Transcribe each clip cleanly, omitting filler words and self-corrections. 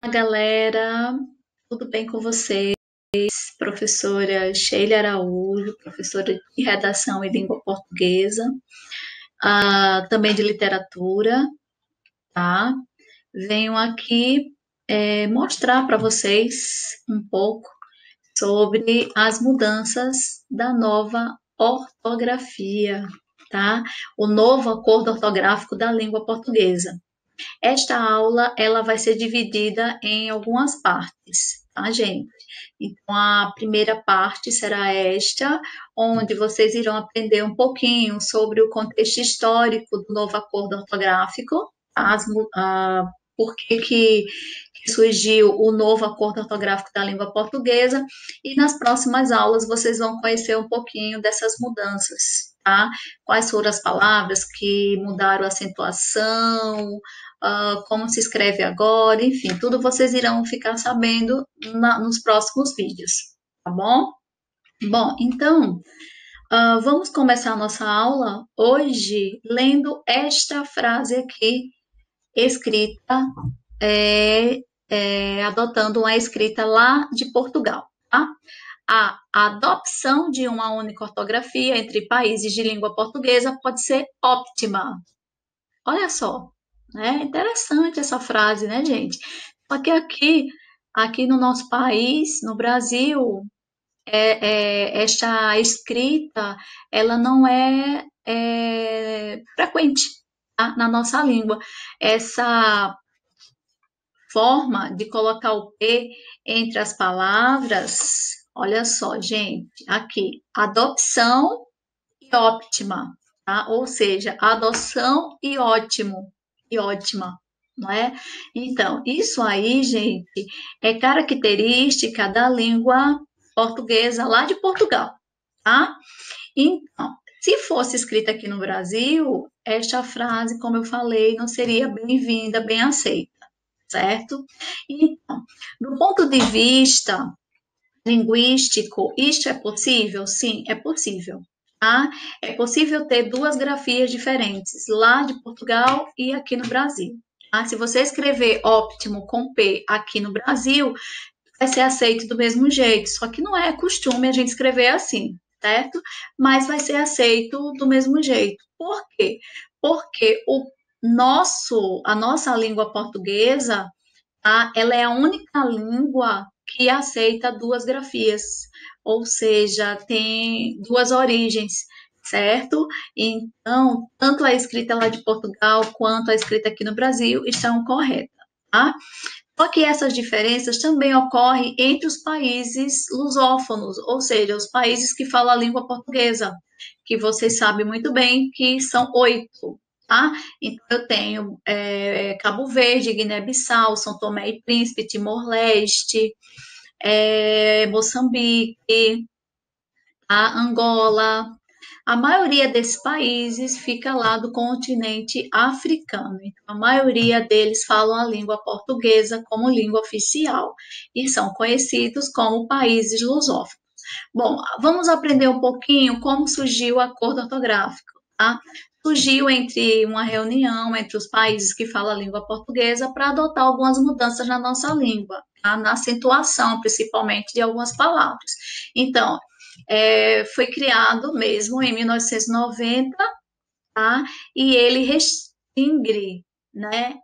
Olá, galera, tudo bem com vocês? Professora Sheila Araújo, professora de redação e língua portuguesa, também de literatura, tá? Venho aqui mostrar para vocês um pouco sobre as mudanças da nova ortografia, tá? O novo acordo ortográfico da língua portuguesa. Esta aula, ela vai ser dividida em algumas partes, tá, gente? Então, a primeira parte será esta, onde vocês irão aprender um pouquinho sobre o contexto histórico do novo acordo ortográfico, por que surgiu o novo acordo ortográfico da língua portuguesa, e nas próximas aulas vocês vão conhecer um pouquinho dessas mudanças, tá? Quais foram as palavras que mudaram a acentuação, como se escreve agora, enfim, tudo vocês irão ficar sabendo nos próximos vídeos, tá bom? Bom, então, vamos começar a nossa aula hoje lendo esta frase aqui, escrita, adotando uma escrita lá de Portugal, tá? A adopção de uma única ortografia entre países de língua portuguesa pode ser óptima. Olha só, né? Interessante essa frase, né, gente? Só que aqui no nosso país, no Brasil, esta escrita, ela não é frequente, tá? Na nossa língua. Essa forma de colocar o P entre as palavras, olha só, gente, aqui, adopção e óptima, tá? Ou seja, adoção e ótimo, e ótima, não é? Então, isso aí, gente, é característica da língua portuguesa lá de Portugal, tá? Então, se fosse escrita aqui no Brasil, esta frase, como eu falei, não seria bem-vinda, bem aceita, certo? Então, do ponto de vista linguístico, isto é possível? Sim, é possível. Tá? É possível ter duas grafias diferentes, lá de Portugal e aqui no Brasil. Tá? Se você escrever óptimo com P aqui no Brasil, vai ser aceito do mesmo jeito, só que não é costume a gente escrever assim, certo? Mas vai ser aceito do mesmo jeito. Por quê? Porque a nossa língua portuguesa, tá? Ela é a única língua que aceita duas grafias, ou seja, tem duas origens, certo? Então, tanto a escrita lá de Portugal quanto a escrita aqui no Brasil estão corretas, tá? Só que essas diferenças também ocorrem entre os países lusófonos, ou seja, os países que falam a língua portuguesa, que vocês sabem muito bem que são 8, tá? Então, eu tenho Cabo Verde, Guiné-Bissau, São Tomé e Príncipe, Timor-Leste, Moçambique, a Angola. A maioria desses países fica lá do continente africano. Então, a maioria deles falam a língua portuguesa como língua oficial e são conhecidos como países lusófonos. Bom, vamos aprender um pouquinho como surgiu o acordo ortográfico, tá? Surgiu entre uma reunião entre os países que falam a língua portuguesa para adotar algumas mudanças na nossa língua, tá? Na acentuação, principalmente, de algumas palavras. Então, foi criado mesmo em 1990, tá? E ele restringe, né,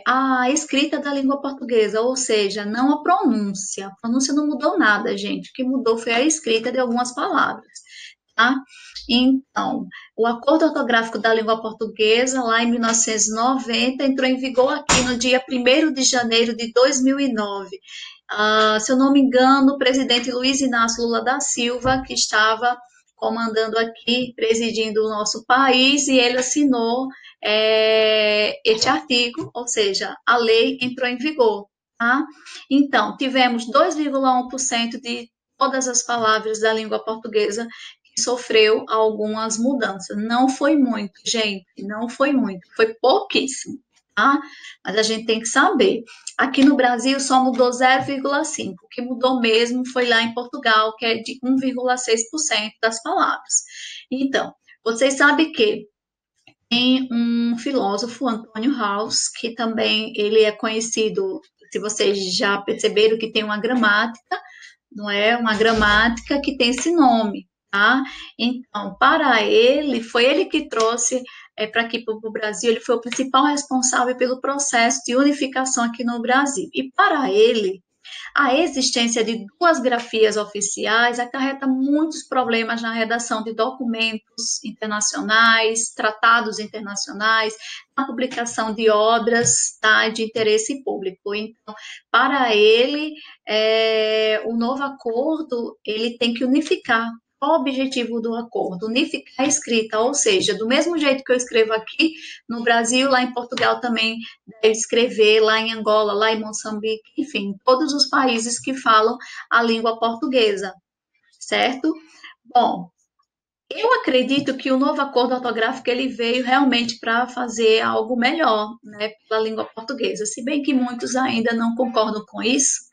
a escrita da língua portuguesa, ou seja, não a pronúncia. A pronúncia não mudou nada, gente. O que mudou foi a escrita de algumas palavras, tá? Então, o Acordo Ortográfico da Língua Portuguesa, lá em 1990, entrou em vigor aqui no dia 1º de janeiro de 2009. Se eu não me engano, o presidente Luiz Inácio Lula da Silva, que estava comandando aqui, presidindo o nosso país, e ele assinou este artigo, ou seja, a lei entrou em vigor, tá? Então, tivemos 2,1% de todas as palavras da língua portuguesa que sofreu algumas mudanças. Não foi muito, gente, não foi muito, foi pouquíssimo, tá? Mas a gente tem que saber. Aqui no Brasil só mudou 0,5%. O que mudou mesmo foi lá em Portugal, que é de 1,6% das palavras. Então, vocês sabem que tem um filósofo, Antônio House, que também ele é conhecido, se vocês já perceberam, que tem uma gramática, não é? Uma gramática que tem esse nome, tá? Então, para ele, foi ele que trouxe para aqui para o Brasil, ele foi o principal responsável pelo processo de unificação aqui no Brasil. E para ele, a existência de duas grafias oficiais acarreta muitos problemas na redação de documentos internacionais, tratados internacionais, na publicação de obras, tá, de interesse público. Então, para ele, o novo acordo ele tem que unificar. Qual o objetivo do acordo? Unificar a escrita, ou seja, do mesmo jeito que eu escrevo aqui no Brasil, lá em Portugal também deve escrever, lá em Angola, lá em Moçambique, enfim, todos os países que falam a língua portuguesa, certo? Bom, eu acredito que o novo acordo ortográfico ele veio realmente para fazer algo melhor, né, pela língua portuguesa, se bem que muitos ainda não concordam com isso,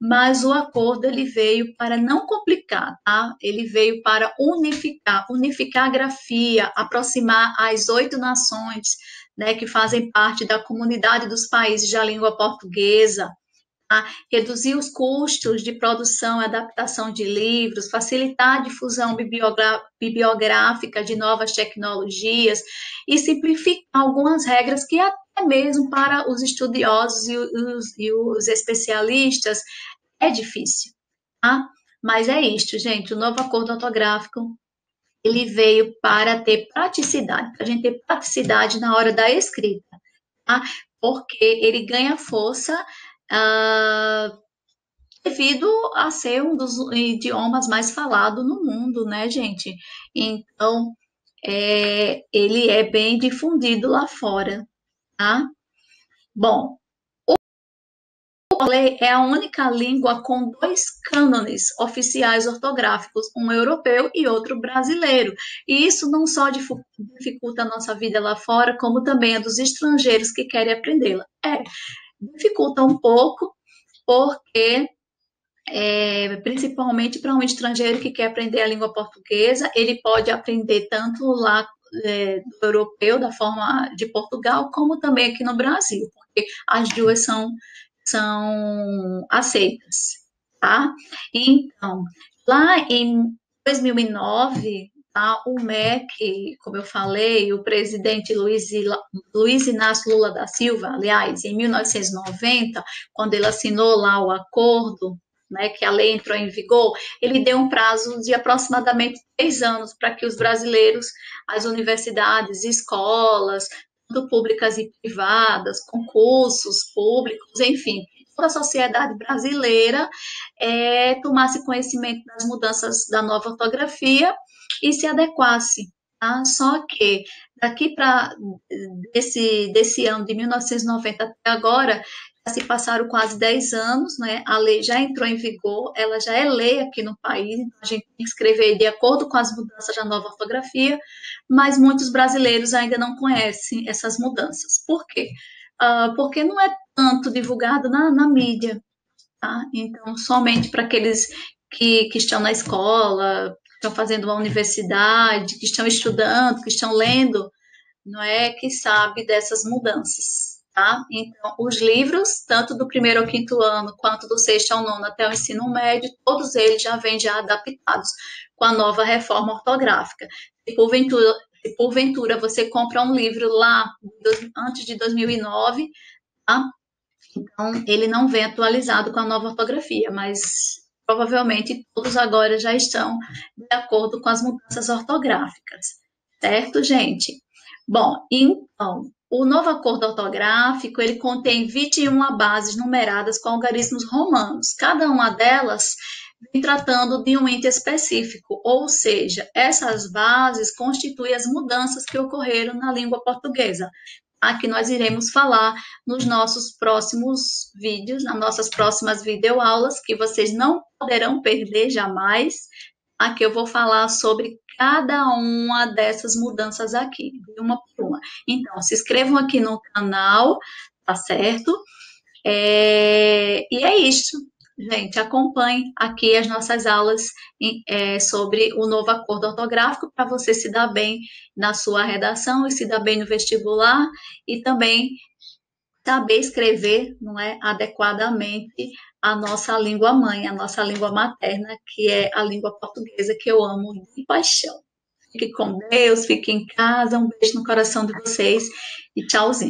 mas o acordo ele veio para não complicar, tá? Ele veio para unificar a grafia, aproximar as 8 nações, né, que fazem parte da comunidade dos países da língua portuguesa, tá? Reduzir os custos de produção e adaptação de livros, facilitar a difusão bibliográfica de novas tecnologias e simplificar algumas regras que até mesmo para os estudiosos e os especialistas é difícil, tá? Mas é isto, gente. O novo acordo ortográfico ele veio para ter praticidade, para a gente ter praticidade na hora da escrita, tá? Porque ele ganha força ah, devido a ser um dos idiomas mais falados no mundo, né, gente? Então, ele é bem difundido lá fora, tá? Bom, português é a única língua com dois cânones oficiais ortográficos, um europeu e outro brasileiro. E isso não só dificulta a nossa vida lá fora, como também a dos estrangeiros que querem aprendê-la. Dificulta um pouco, porque principalmente para um estrangeiro que quer aprender a língua portuguesa, ele pode aprender tanto lá do europeu, da forma de Portugal, como também aqui no Brasil, porque as duas são aceitas, tá? Então, lá em 2009, tá, o MEC, como eu falei, o presidente Luiz Inácio Lula da Silva, aliás, em 1990, quando ele assinou lá o acordo, né, que a lei entrou em vigor, ele deu um prazo de aproximadamente 3 anos para que os brasileiros, as universidades, escolas, tanto públicas e privadas, concursos públicos, enfim, toda a sociedade brasileira tomasse conhecimento das mudanças da nova ortografia e se adequasse. Tá? Só que daqui para desse ano de 1990 até agora, já se passaram quase 10 anos, né? A lei já entrou em vigor, ela já é lei aqui no país, então a gente tem que escrever de acordo com as mudanças da nova ortografia, mas muitos brasileiros ainda não conhecem essas mudanças. Por quê? Porque não é tanto divulgado na mídia, tá? Então, somente para aqueles que estão na escola, que estão fazendo uma universidade, que estão estudando, que estão lendo, não é que sabe dessas mudanças, tá? Então, os livros, tanto do primeiro ao quinto ano, quanto do sexto ao nono até o ensino médio, todos eles já vêm já adaptados com a nova reforma ortográfica. Se porventura você compra um livro lá antes de 2009, tá? Então, ele não vem atualizado com a nova ortografia, mas provavelmente todos agora já estão de acordo com as mudanças ortográficas, certo, gente? Bom, então, o novo acordo ortográfico, ele contém 21 bases numeradas com algarismos romanos. Cada uma delas vem tratando de um ente específico, ou seja, essas bases constituem as mudanças que ocorreram na língua portuguesa, a que nós iremos falar nos nossos próximos vídeos, nas nossas próximas videoaulas, que vocês não poderão perder jamais. Aqui eu vou falar sobre cada uma dessas mudanças aqui, uma por uma. Então, se inscrevam aqui no canal, tá certo? E é isso. Gente, acompanhe aqui as nossas aulas sobre o novo acordo ortográfico para você se dar bem na sua redação e se dar bem no vestibular e também saber escrever, não é, adequadamente a nossa língua mãe, a nossa língua materna, que é a língua portuguesa, que eu amo de paixão. Fique com Deus, fique em casa, um beijo no coração de vocês e tchauzinho.